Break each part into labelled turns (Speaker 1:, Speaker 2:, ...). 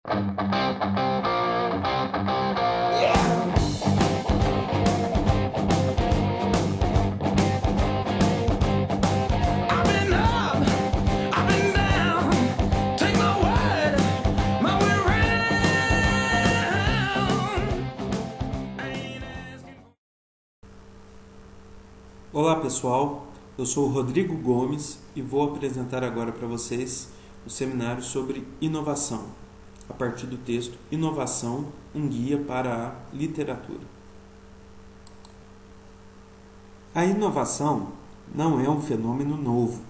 Speaker 1: Olá pessoal, eu sou o Rodrigo Gomes e vou apresentar agora para vocês o seminário sobre inovação, a partir do texto Inovação, um guia para a literatura. A inovação não é um fenômeno novo,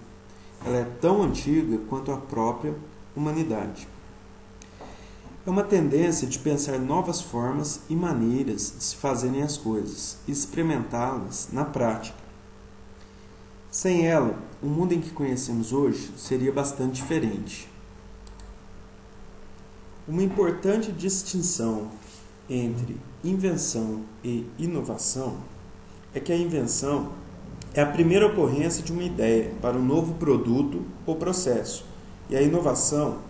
Speaker 1: ela é tão antiga quanto a própria humanidade. É uma tendência de pensar novas formas e maneiras de se fazerem as coisas e experimentá-las na prática. Sem ela, o mundo em que conhecemos hoje seria bastante diferente. Uma importante distinção entre invenção e inovação é que a invenção é a primeira ocorrência de uma ideia para um novo produto ou processo, e a inovação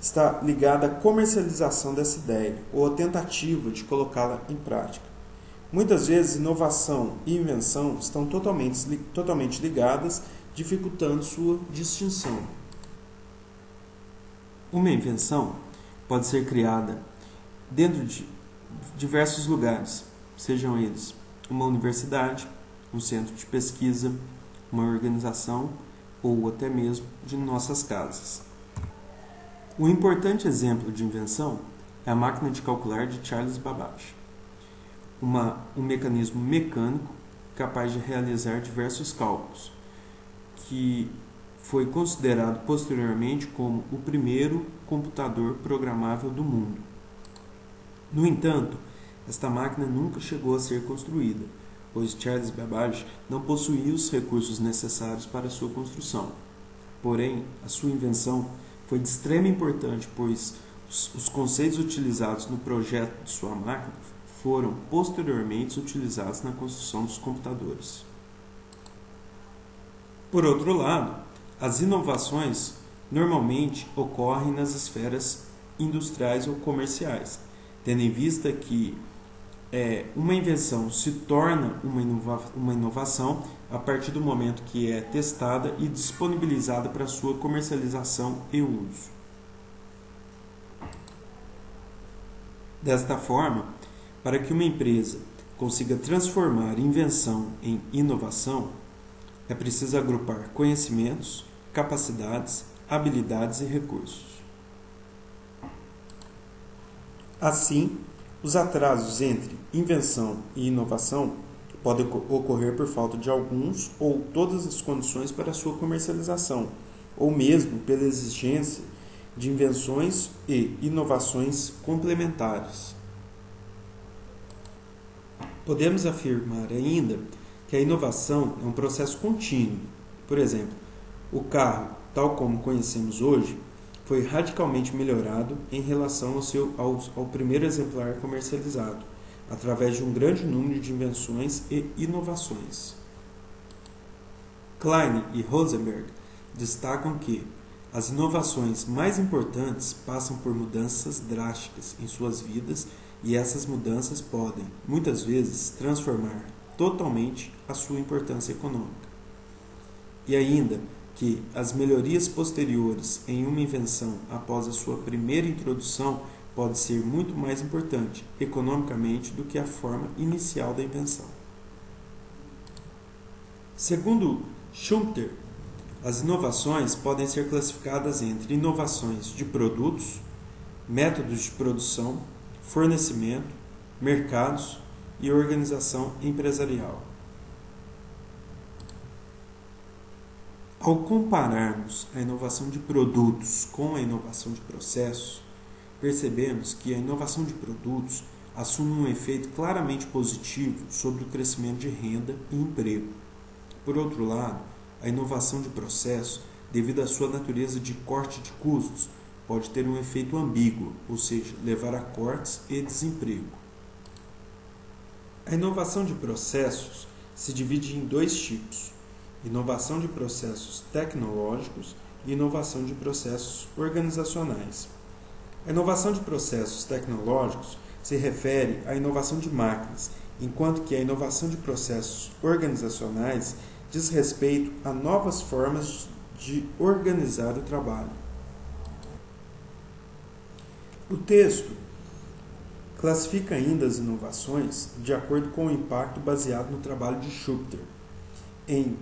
Speaker 1: está ligada à comercialização dessa ideia ou à tentativa de colocá-la em prática. Muitas vezes, inovação e invenção estão totalmente ligadas, dificultando sua distinção. Uma invenção pode ser criada dentro de diversos lugares, sejam eles uma universidade, um centro de pesquisa, uma organização ou até mesmo de nossas casas. Um importante exemplo de invenção é a máquina de calcular de Charles Babbage. Um mecanismo mecânico capaz de realizar diversos cálculos, que foi considerado posteriormente como o primeiro computador programável do mundo. No entanto, esta máquina nunca chegou a ser construída, pois Charles Babbage não possuía os recursos necessários para sua construção. Porém, a sua invenção foi de extrema importância, pois os conceitos utilizados no projeto de sua máquina foram posteriormente utilizados na construção dos computadores. Por outro lado, as inovações normalmente ocorrem nas esferas industriais ou comerciais, tendo em vista que uma invenção se torna uma inovação a partir do momento que é testada e disponibilizada para sua comercialização e uso. Desta forma, para que uma empresa consiga transformar invenção em inovação, é preciso agrupar conhecimentos, capacidades, habilidades e recursos. Assim, os atrasos entre invenção e inovação podem ocorrer por falta de alguns ou todas as condições para sua comercialização, ou mesmo pela existência de invenções e inovações complementares. Podemos afirmar ainda que a inovação é um processo contínuo. Por exemplo, o carro, tal como conhecemos hoje, foi radicalmente melhorado em relação ao primeiro exemplar comercializado, através de um grande número de invenções e inovações. Klein e Rosenberg destacam que as inovações mais importantes passam por mudanças drásticas em suas vidas, e essas mudanças podem, muitas vezes, transformar totalmente a sua importância econômica. E ainda que as melhorias posteriores em uma invenção após a sua primeira introdução pode ser muito mais importante economicamente do que a forma inicial da invenção. Segundo Schumpeter, as inovações podem ser classificadas entre inovações de produtos, métodos de produção, fornecimento, mercados e organização empresarial. Ao compararmos a inovação de produtos com a inovação de processos, percebemos que a inovação de produtos assume um efeito claramente positivo sobre o crescimento de renda e emprego. Por outro lado, a inovação de processos, devido à sua natureza de corte de custos, pode ter um efeito ambíguo, ou seja, levar a cortes e desemprego. A inovação de processos se divide em dois tipos: inovação de processos tecnológicos e inovação de processos organizacionais. A inovação de processos tecnológicos se refere à inovação de máquinas, enquanto que a inovação de processos organizacionais diz respeito a novas formas de organizar o trabalho. O texto classifica ainda as inovações de acordo com o impacto baseado no trabalho de Schumpeter em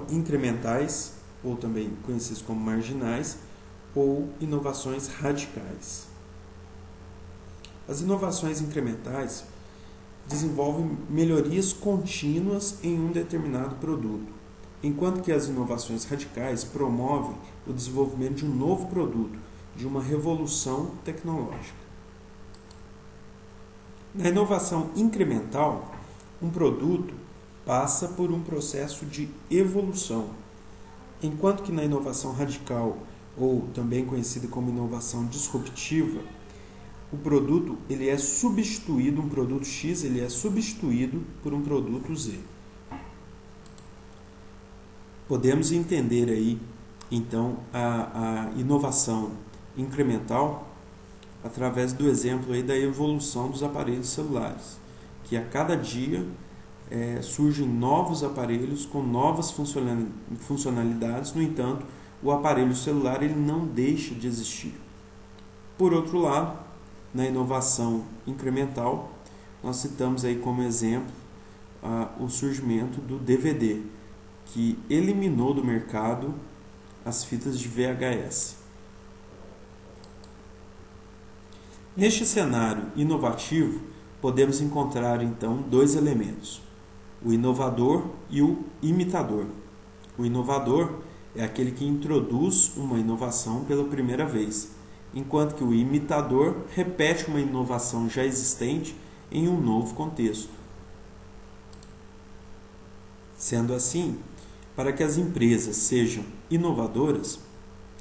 Speaker 1: incrementais, ou também conhecidos como marginais, ou inovações radicais. As inovações incrementais desenvolvem melhorias contínuas em um determinado produto, enquanto que as inovações radicais promovem o desenvolvimento de um novo produto, de uma revolução tecnológica. Na inovação incremental, um produto passa por um processo de evolução, enquanto que na inovação radical, ou também conhecida como inovação disruptiva, o produto ele é substituído, um produto X ele é substituído por um produto Z. Podemos entender aí, então, a inovação incremental através do exemplo aí da evolução dos aparelhos celulares, que a cada dia surgem novos aparelhos com novas funcionalidades, no entanto, o aparelho celular ele não deixa de existir. Por outro lado, na inovação incremental, nós citamos aí como exemplo o surgimento do DVD, que eliminou do mercado as fitas de VHS. Neste cenário inovativo, podemos encontrar então dois elementos: o inovador e o imitador. O inovador é aquele que introduz uma inovação pela primeira vez, enquanto que o imitador repete uma inovação já existente em um novo contexto. Sendo assim, para que as empresas sejam inovadoras,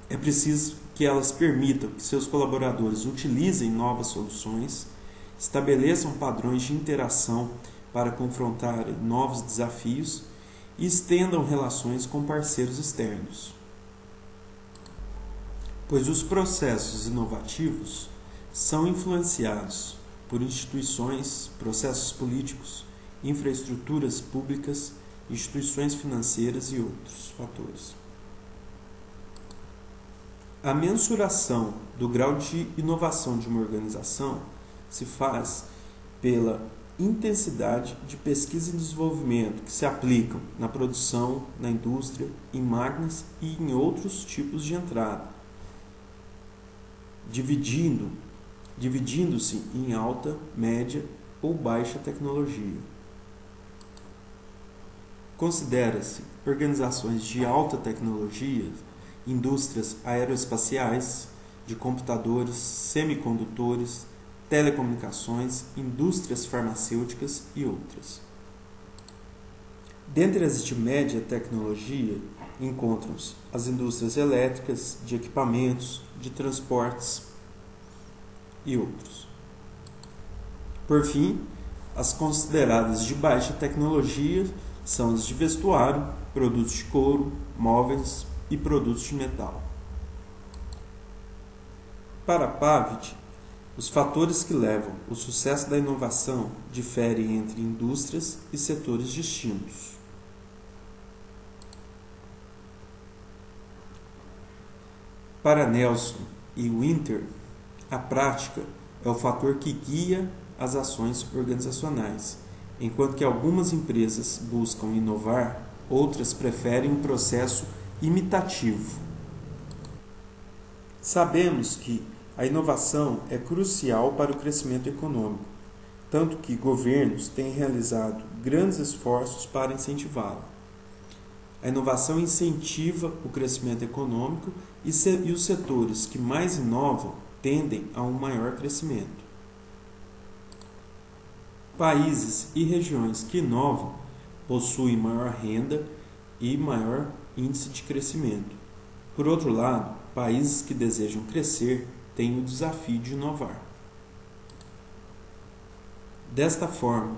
Speaker 1: é preciso que elas permitam que seus colaboradores utilizem novas soluções, estabeleçam padrões de interação para confrontar novos desafios e estendam relações com parceiros externos. Pois os processos inovativos são influenciados por instituições, processos políticos, infraestruturas públicas, instituições financeiras e outros fatores. A mensuração do grau de inovação de uma organização se faz pela intensidade de pesquisa e desenvolvimento que se aplicam na produção, na indústria, em máquinas e em outros tipos de entrada, dividindo-se em alta, média ou baixa tecnologia. Considera-se organizações de alta tecnologia, indústrias aeroespaciais, de computadores, semicondutores, telecomunicações, indústrias farmacêuticas e outras. Dentre as de média tecnologia, encontram-se as indústrias elétricas, de equipamentos, de transportes e outros. Por fim, as consideradas de baixa tecnologia são as de vestuário, produtos de couro, móveis e produtos de metal. Para Pavitt, os fatores que levam o sucesso da inovação diferem entre indústrias e setores distintos. Para Nelson e Winter, a prática é o fator que guia as ações organizacionais, enquanto que algumas empresas buscam inovar, outras preferem um processo imitativo. Sabemos que a inovação é crucial para o crescimento econômico, tanto que governos têm realizado grandes esforços para incentivá-la. A inovação incentiva o crescimento econômico e os setores que mais inovam tendem a um maior crescimento. Países e regiões que inovam possuem maior renda e maior índice de crescimento. Por outro lado, países que desejam crescer têm o desafio de inovar. Desta forma,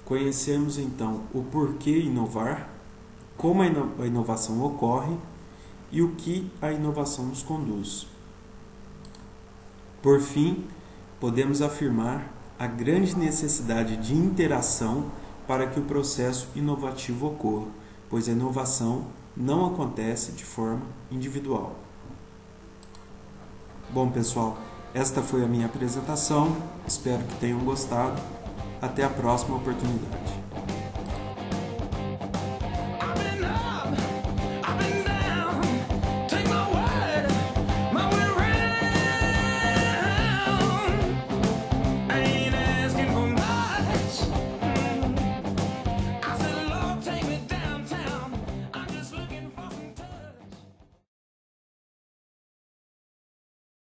Speaker 1: conhecemos então o porquê inovar, como a inovação ocorre e o que a inovação nos conduz. Por fim, podemos afirmar a grande necessidade de interação para que o processo inovativo ocorra, pois a inovação não acontece de forma individual. Bom, pessoal, esta foi a minha apresentação. Espero que tenham gostado. Até a próxima oportunidade.